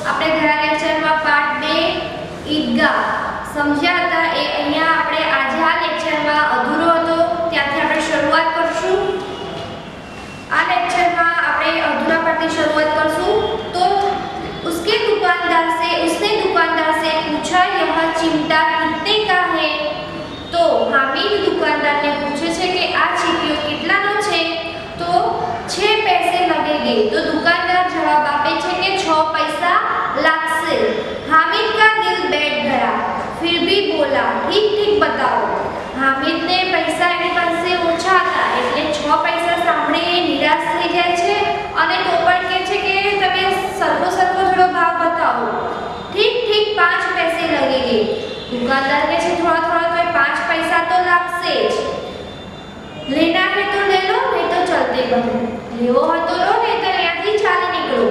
આપણે ગયા લેક્ચરમાં પાર્ટ 2 ઈદગાહ સમજ્યા હતા એ અહીંયા આપણે આજે આ લેક્ચરમાં અધૂરો હતો ત્યાંથી આપણે શરૂઆત કરશું। આ લેક્ચરમાં આપણે અધૂરા પાર્ટની શરૂઆત કરશું। તો उसने दुकानदार से पूछा यह चिमटा कितने का है। तो हामिद दुकानदार ने पूछे છે કે આ ચીપિયો કેટલાનો છે। તો 6 पैसे लगेंगे। तो दुकानदार जवाब આપે છે કે 6 पैसा लागશે। हामिद का दिल बैठ गया फिर भी बोला ठीक ठीक बताओ। हामिद ने પૈસા એની પાસે ઓછા હતા એટલે 6 પૈસા સાંભળીને નિરાશ થઈ જાય છે અને તો પણ કહે છે કે તમે સરખો થોડો ભાવ बताओ। ठीक ठीक 5 पैसे लगेंगे। दुकानदार કહે છે થોડા તો 5 पैसा तो लागશે જ। लेना है तो ले लो नहीं तो चलते बनो। लेવો હોય તો લો નહીં તો અહીંયાથી ચાલી નીકળો।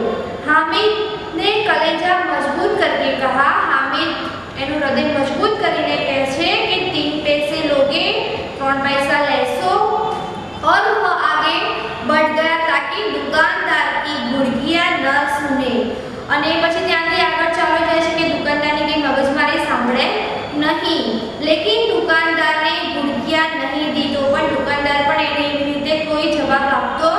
हामिद ने कलेजा मजबूत करके कहा। हामिद એનું હૃદય મજબૂત કરીને કહે છે કે 3 पैसे लोगे 3 पैसा लेसो। और वह आगे बढ़ गया ताकि दुकानदार की गुड़गिया न सुने। અને પછી ત્યાંથી આગળ ચાલુ જાય છે કે દુકાનદારની કઈ મગજમારી સાંભળે નહીં। लेकिन दुकानदार ने गुड़गिया नहीं दी। तो પણ દુકાનદાર પણ એને એવી રીતે કોઈ જવાબ આપતો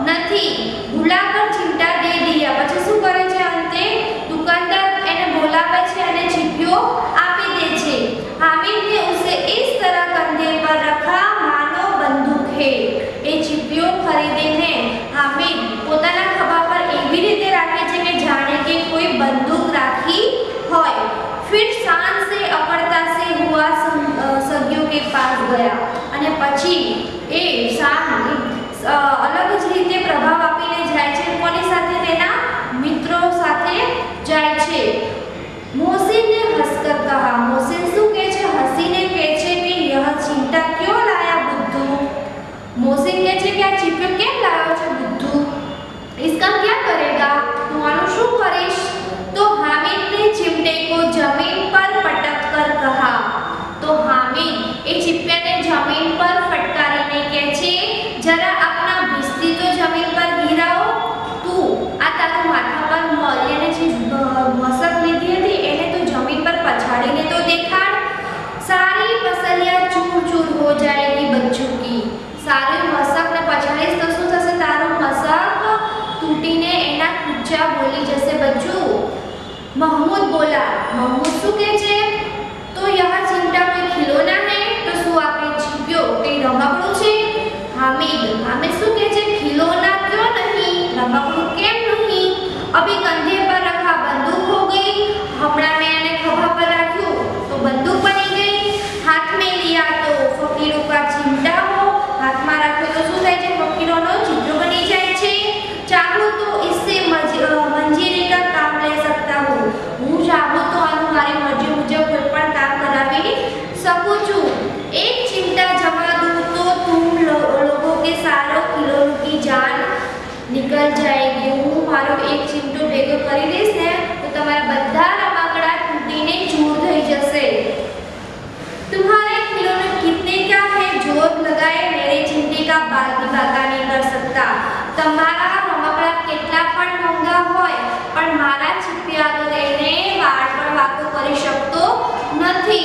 નથી। ભૂલાકર चिमटा दे दिया। પછી શું કરે છે અંતે દુકાનદાર એને બોલાવે છે અને ચીપિયો આપી દે છે। हामिद ने उसे इस तरह कंधे पर रखा मानो बंदूक है। એ ચીપિયો ખરીદીને हामिद પોતાના ખભા પર એવી રીતે રાખે છે કે જાણે કે કોઈ બંદૂક રાખી હોય। फिर शान से अकड़ता से हुआ सगियों के पास गया। અને પછી એ શાન અલગ જ રીતે પ્રભાવ આપીને જાય છે કોની સાથે તેના મિત્રો સાથે જાય છે। मोहसिन ने हंसकर कहा। मोहसिन શું કહે છે હસીને કહે છે કે यह चिमटा क्यों लाया बुद्धू। मोहसिन કહે છે કે આ ચીપિયો કેમ લાવ્યો છે बुद्धू। इसका क्या करेगा। તું આનું શું કરીશ। तो हामिद ने चिमटे को जमीन पर पटक कर कहा। तो हामिद એ ચીપિયાને જમીન પર ફટકારીને કહે છે જરા अपना भिस्ती तो जमीन पर गिराओ। તું આ તારું માથા પર એને જે મસક લીધી હતી એને તો જમીન પર પછાડીને તો દેખાડ। सारी पसलियां चूर चूर हो जाएगी बच्चों की। सारी मसक ने पछाડીશ તો શું થશે તારું મસક તૂટીને એના કુચ્ચા બોલી જશે બચ્ચું। महमूद बोला। महमूद શું કહે છે તો यह चिमटा कोई खिलौना है। तो શું આપણે ચીપિયો કઈ રમકડું છે। हामिद શું કહે છે खिलौना क्यों नहीं रमकड़ू કેમ नहीं। अभी कंधे पर रखा बंदूक हो गई। हमણાં मैं એને ખભા પર રાખ્યું તો बंदूक बनी गई। हाथ में लिया तो फकीरों का चिमटा हो। હાથમાં રાખ્યો તો શું થાય છે ફકીરોનો ચિત્રો બની જાય છે। चाहूं तो इससे मंजीरे का काम ले सकता हूँ। હું ચાહું તો આનું મારી મરજી મુજબ કોઈ પણ કામ કરાવી શકું છું। एक चिमटा जमा दूं तो तुम लोगों के सारों खिलौनों की जान निकल जाएगी। હું મારો એક ચીમટો ભેગો કરી દઈશ ને તો તમારા બધા રમકડા તૂટીને ચૂર થઈ જશે। तुम्हारे खिलौने कितने का है जोर लगाए मेरे चिमटे का बाल भी बाका नहीं कर सकता। તમારા રમકડા કેટલા પણ મોંઘા હોય પણ મારા ચીપિયા વગર એને વાળ પણ વાકો કરી શકતો નથી।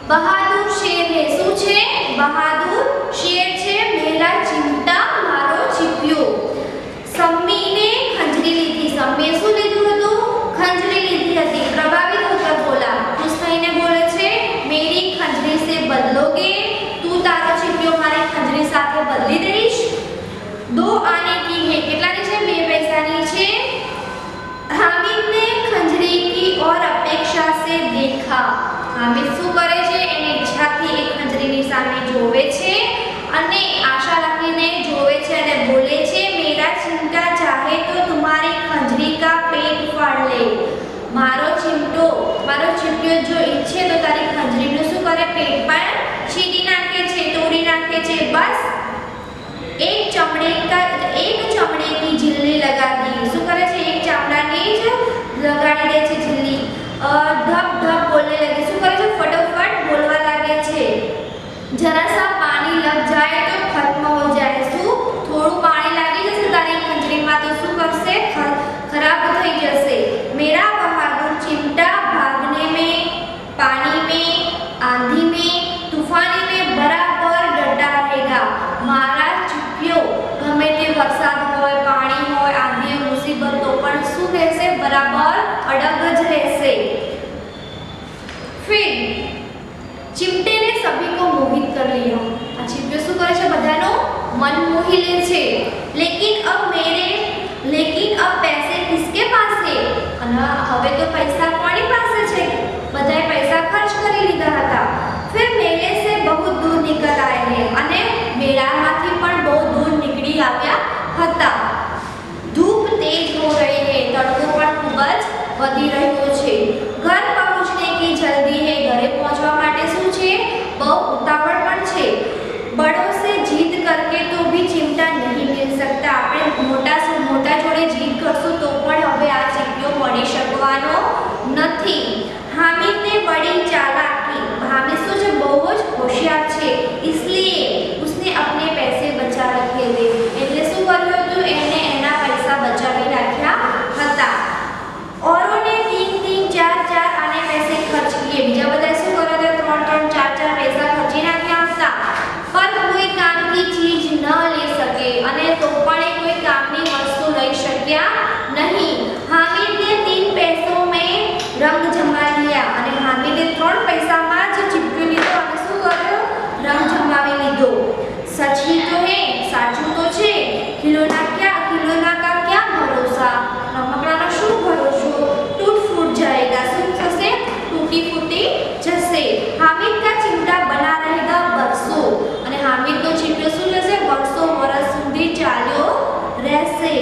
બહાદુર શેર હે શું છે બહાદુર શેર છે મેરા ચિમટા મારો ચીપિયો। सम्मीने खंजरी ली थी। सम्मीએ શું લીધું હતું ખંજરી લીધી હતી। પ્રભાવિત હોकर बोला। खुश થઈને બોલે છે मेरी खंजरी से बदलोगे। तू તારો ચીપિયો મારી ખંજરી સાથે બદલી દઈશ। 2 आने की है કેટલાની છે 2 પૈસાની છે। हामिद ने खंजरी की और अपेक्षा से देखा। हामिद શું કરે છે એની ઈચ્છાથી એક ખંજરીની સામે જોવે છે અને આશા રાખીને જોવે છે અને બોલે છે मेरा चिमटा चाहे तो तुम्हारी खंजरी का पेट फाड़ ले। મારો ચીપિયો જો ઈચ્છે તો તારી ખંજરીનું શું કરે પેટ પર છીડી નાખે છે તોડી નાખે છે। બસ एक चमड़े की झिल्ली लगा दी। શું કરે છે એક ચામડાની જ લગાડી દે છે झिल्ली। ઢપ ઢપ બોલने लगी। શું કરે છે ફટાફટ બોલવા લાગે છે। जरा सा पानी लग जाए तो खत्म हो जाए। શું થોડું પાણી લાગી જશે તારી ખંજરીમાં તો શું કરશે ખરાબ થઈ જશે। मेरा मुसीबत तो पण શું રહેશે बराबर अड़ग ज રહેશે। फिर चिमटे ने सभी को मोहित कर लिया। आ चिमटे શું કરે છે બધાનો मन मोही ले छे। लेकिन अब पैसे किसके पास है? અને હવે તો પૈસા કોની પાસે છે? બધાએ પૈસા ખર્ચ કરી લીધા હતા। फिर मेले से बहुत दूर निकल आए हैं અને મેળામાંથી પણ બહુ દૂર નીકળી આવ્યા હતા। धूप तेज हो रही है, તડકો પણ ખૂબ જ વધી રહ્યો છે। घर पहुंचने की जल्दी है, घरे पहुंचवा માટે શું છે? બહુ ઉતાવળ પણ છે। बड़ों से जीत करके तो भी चिमटा नहीं मिल सकता। આપણે મોટા જોડે જીત કરશું તો પણ હવે આ ચીપિયો મળી શકવાનો નથી। हामिद ने बड़ी चालाकी, हामिद શું છે બહુ જ હોશિયાર છે। इसलिए उसने अपने पैसे बचा रखे थे, એટલે શું કર્યું હતું? એને એના પૈસા બચાવી રાખ્યા હતા। औरों ने 3-3, 4-4 આને पैसे खर्च किए, બીજા બધા શું કર્યા હતા? 3-3, 4-4 પૈસા ખર્ચી નાખ્યા હતા। पर कोई काम की चीज न ले सके અને તો પણ એ કોઈ કામની વસ્તુ લઈ શક્યા નહીં। हामिद ने 3 पैसों में रंग जमा लिया અને हामिदे 3 પૈસામાં જ ચીપિયો લીધો અને શું કર્યો? રંગ જમાવી લીધો। सच ही तो है, સાચું તો છે। खिलौना का क्या भरोसा, રમકડાનો શું ભરોસો? टूट फूट जाएगा, શું થશે? તૂટી ફૂટી જશે। हामिद का चिमटा बना रहेगा बरसों અને हामिदનો ચીપિયો શું રહેશે? વર્ષો વર્ષ સુધી ચાલ્યો રહેશે।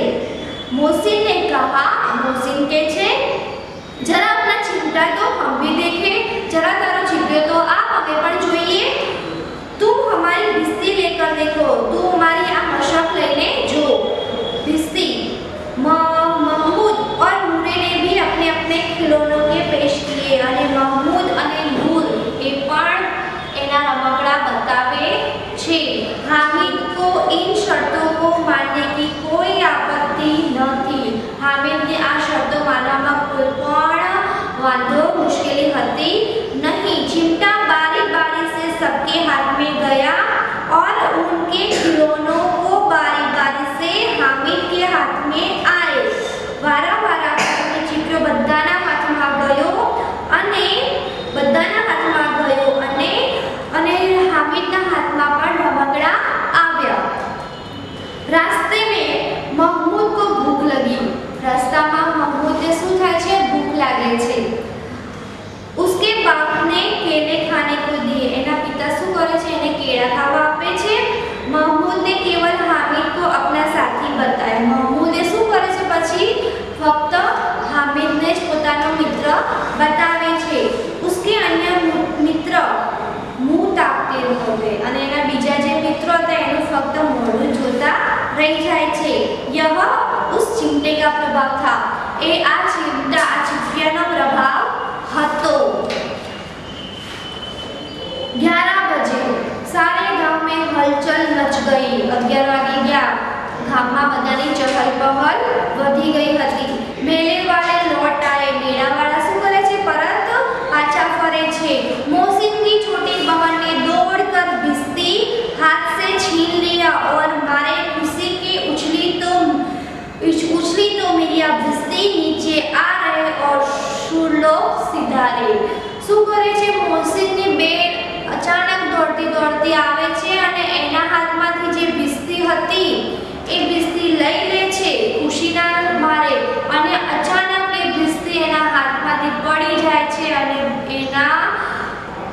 मोहसिन ने कहा, मोहसिन के छे जरा अपना चिमटा तो हम भी देखे, जरा तारो चिमटियो तो आप हमें पण જોઈએ। तुम हमारी भिस्ती लेकर देखो, तू हमारी आ मशक लेने जो। भिस्ती महमूद और नूरे ने भी अपने अपने खिलौनों के पेश किए અને महमूद અને नूर એ પણ એના રમકડા बतावे छे। हामिद को इन शर्तों को मानने की कोई आपत्ति न थी। हामिद ने आ शर्तों मानवामां कोई पण वांधो मुश्केली हती नहीं। चिमटा बारी बारी से सबके हाथ में गया और उनके खिलौनों को बारी बारी से हामिद के हाथ में आए। वारा वारा चिमटो बधाना हाथमां गयो અને हामिदना हाथमां पण रमकड़ा આવ્યા। रास्ते में महमूद को भूख लगी, रास्तामां महमूदने શું થાય છે? ભૂખ લાગે છે। उसके बाप ने केले खाने को दिए, એના પિતા શું કરે છે? એને કેળા ખાવા આપે છે। महमूद ने केवल हामिद को अपना साथी बताया, महमूदे શું કરે છે? પછી ફક્ત हामिदને જ પોતાનો મિત્ર બતાવે છે। उसके अन्य मित्र मुंह ताकते होते અને એના બીજા જે મિત્રો હતા એનું ફક્ત મોઢું જોતા રહી જાય છે। यह उस चिमटे का प्रभाव था, એ આ ચીપિયાનો પ્રભાવ હતો। 11 बजे सारे गांव में हलचल मच गई। 11 વાગી ગયા, ગામમાં બધાની ચહલ પહલ વધી ગઈ હતી। મેલે વાળે લોટ આए, મેળાવાળા શું કરે છે? પરત પાછા ફરે છે। मोहसिन की छोटी बहन ने दौड़कर भिस्ती हाथ से छीन लिया और मारे खुशी के उछली तो मेरी भिस्ती नीचे आ रहे और शुरलोक सिधारे। શું કરે છે? મોહસિનની બેન અચાનક દોડતી દોડતી આવે છે અને એના હાથમાંથી જે भिस्ती હતી એ भिस्ती લઈ લે છે ખુશીના મારે અને અચાનક એ भिस्ती એના હાથમાંથી પડી જાય છે અને એના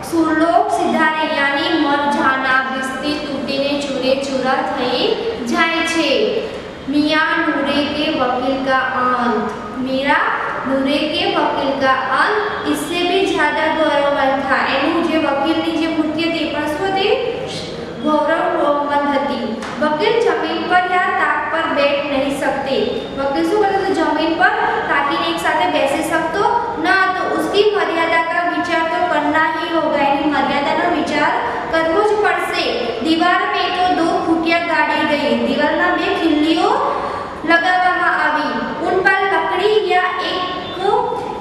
सुरलोक सिधारे यानी मर जाना, भिस्ती तूटीने चूरे चूरा થઈ જાય છે। मियां नूरे के वकील का अंत, मीरा नूरे के वकील का अंत इससे भी ज्यादा गौरवमंद था। એનું જે વકીલની જે મૃત્યુ હતી પણ શું હતી? ગૌરવમંદ હતી। વકીલ જમીન પર या ताक पर बैठ नहीं सकते, वकील શું કરતો? જમીન પર તાકીને એક સાથે બેસી શકતો ન હતો। उसकी मर्यादा का विचार तो करना ही होगा, એની મર્યાદાનો વિચાર કરવો જ પડશે। दीवार में तो 2 खूंटियां गाड़ी गई, दीवाરમાં 2 ખીલ્લીઓ लगावવામાં આવી। उन पर लकड़ी या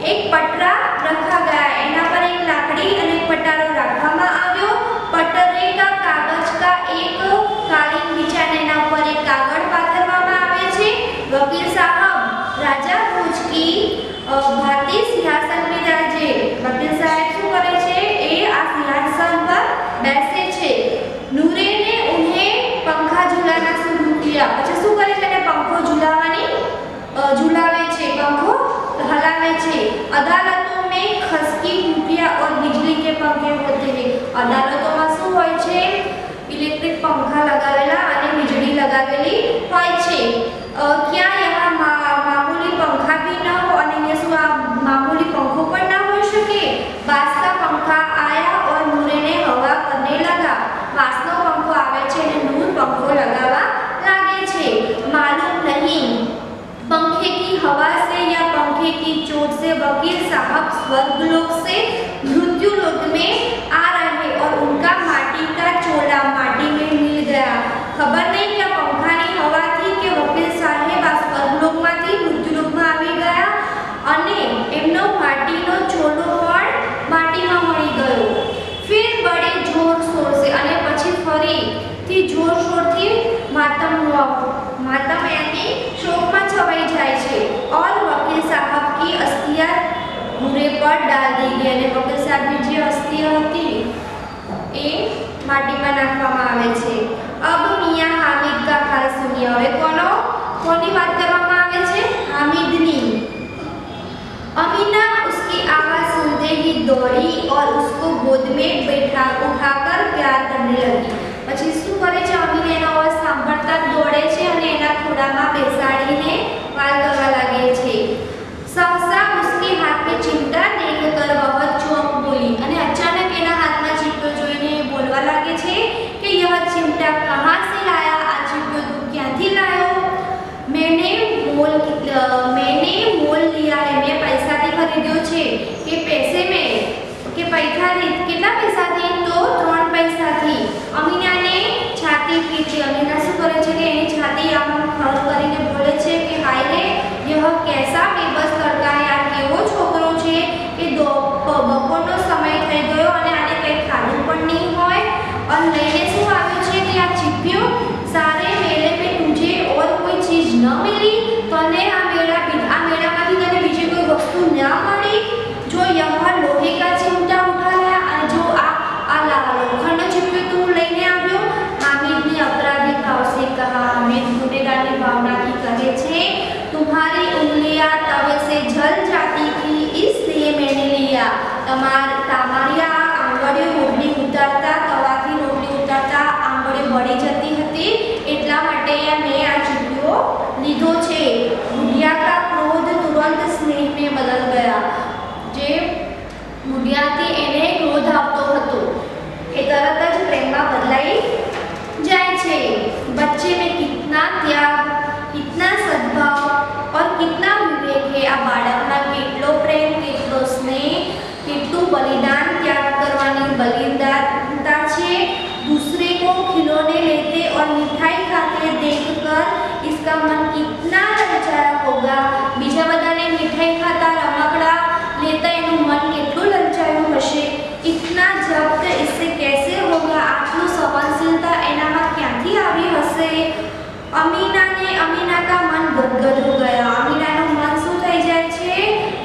एक पटरा रखा गया, એના પર એક લાકડી અને એક પટારો રાખવામાં આવ્યો। पटरे का कागज का एक कालीन बिछाने એના પર એક કાગળ પાથરવામાં આવે છે। वकील साहब ઉચકી ભાતી સિંહાસન पे राजे वकील साहब શું કરે છે એ આ સિંહાસન પર બેસે છે નૂરે ने उन्हें पंखा झुलाना शुरू किया પછી શું કરે છે એને પંખો झुलावे છે पंखो हलावे છે अदालतों में खसकी टूटिया और बिजली के पंखे होते हैं અદાલતોમાં શું હોય છે ઇલેક્ટ્રિક પંખા લગાવેલા અને વીજળી લગાવેલી હોય છે क्या यहाँ मामूली पंखा भी न हो और ये શું આ मामूली पंखों पर ना हो सके बास का पंखा आया और नूरे ने हवा करने लगा बासનો पंखो આવે છે અને નૂર पंखो लगावा लागे छे मालूम नहीं पंखे की हवा से या पंखे की चोट से वकील साहब स्वर्गलोक से मृत्युलोक में आ रहे और उनका माटी का चोला माटी में मिल गया खबर नहीं क्या पंखानी हवा थी कि वकील साहेब आ स्वर्गलोकમાંથી મૃત્યુલોકમાં આવી ગયા અને એમનો માટીનો ચોલો પણ માટીમાં મળી ગયો फिर बड़े जोर शोर से અને પછી ફરીથી જોર શોરથી માતમ यानी शोकમાં છવાઈ જાય છે और वकील साहब की अस्थियां मुरे पर डाल दी गई અને વકીલ સાહેબની જે અસ્થિઓ હતી એ માટીમાં નાખવામાં આવે છે अब मियां हामिद का हाल सुनिए હવે કોની વાત કરવામાં આવે છે हामिदની अमीना उसकी आवाज सुनते ही दौड़ी और उसको गोद में उठाकर प्यार करने लगी પછી શું કરે છે અમીના એનો અવાજ સાંભળતા જ દોડે છે અને એના ખોળામાં બેસાડીને વાલ કરવા લાગે છે सहसा उसके हाथ में चिमटा देखकर वह चौंक बोली અને અચાનક એના હાથમાં ચીપટો જોઈને બોલવા લાગે છે કે यह चिमटा कहां से लाया આ ચીપટો તું ક્યાંથી લાયો मैंने मोल लिया है मैं पैसाથી खरीद्यो છે કે पैसे में કે પૈસાથી કેટલા પૈસાથી તો 3 પૈસાથી અમીનાને છાતી પીટી અમીના શું કરે છે કે એની છાતી આમ ખર કરીને બોલે છે કે હાય રે यह कैसा बेबस लड़का है આ કેવો છોકરો છે કે બપોરનો સમય થઈ ગયો અને આને કંઈ ખાધું પણ નહીં હોય और લઈને શું આવ્યો છે કે આ ચીપ્યો सारे मेले में तुझे और कोई चीज न मिली तने आ मेळाમાંથી તને બીજી કોઈ વસ્તુ ન મળી जो यह लोहे का चिमटा उठा लाया और जो आ लोखंडનો चिमटो तू લઈને આવ્યો हामिदने अपराधी भाव से कहा हामिद गुનેગારની भावनाથી કહે છે तुम्हारी उंगलियां तवे से जल जाती थी इसलिए मैंने लिया તમારી આ આંગળીઓ રોટલી ઉતારતા તવાથી રોટલી ઉતારતા આંગળીઓ બળી જતી હતી એટલા માટે મેં આ ચીપ્યો લીધો છે बुढ़िया का क्रोध तुरंत स्नेह में बदल गया જે बुढ़िया હતી એને ક્રોધ આવતો હતો એ તરત જ પ્રેમમાં બદલાઈ જાય છે बच्चे में कितना त्याग कितना सद्भाव और कितना विवेक है आ बाળકમાં કેટલો પ્રેમ કેટલો સ્નેહ કેટલું બલિદાન ત્યાગ કરવાની બલિદાનતા છે दूसरे को खिलौने लेते और मिठाई खाते देखकर इसका मन कितना ललचाया होगा बीजा बधाने मिठाई खाता रमकड़ा लेता एनु मन કેટલું લલચાયું હશે इतना जब्त इससे कैसे होगा आटલું સહનશીલતા એનામાં ક્યાંથી આવી હશે अमीना का मन गदगद हो गया अमीनाનું મન શું થઈ જાય છે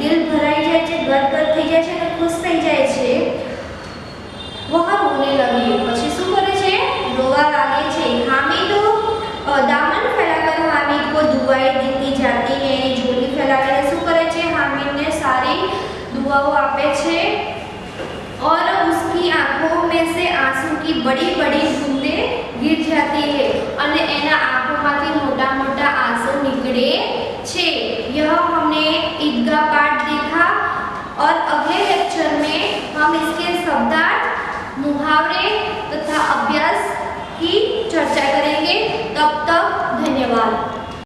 દિલ ભરાઈ જાય છે ગદગદ થઈ જાય છે અને ખુશ થઈ જાય છે वह रोने लगी પછી શું કરે છે રોવા લાગે છે हामिद दामन फैलाकर हामिद को दुआएं देती जाती है એની ઝોલી ફેલાવીને શું કરે છે हामिदને સારી दुआओं આપે છે और उसकी आंखों में से आंसू की बड़ी-बड़ी बूंदें गिर जाती है અને એના આંખોમાંથી મોટા-મોટા આંસू निकले छे यह हमने ईदगाह पाठ देखा और अगले लेक्चर में हम इसके शब्दार्थ मुहावरे तथा अभ्यास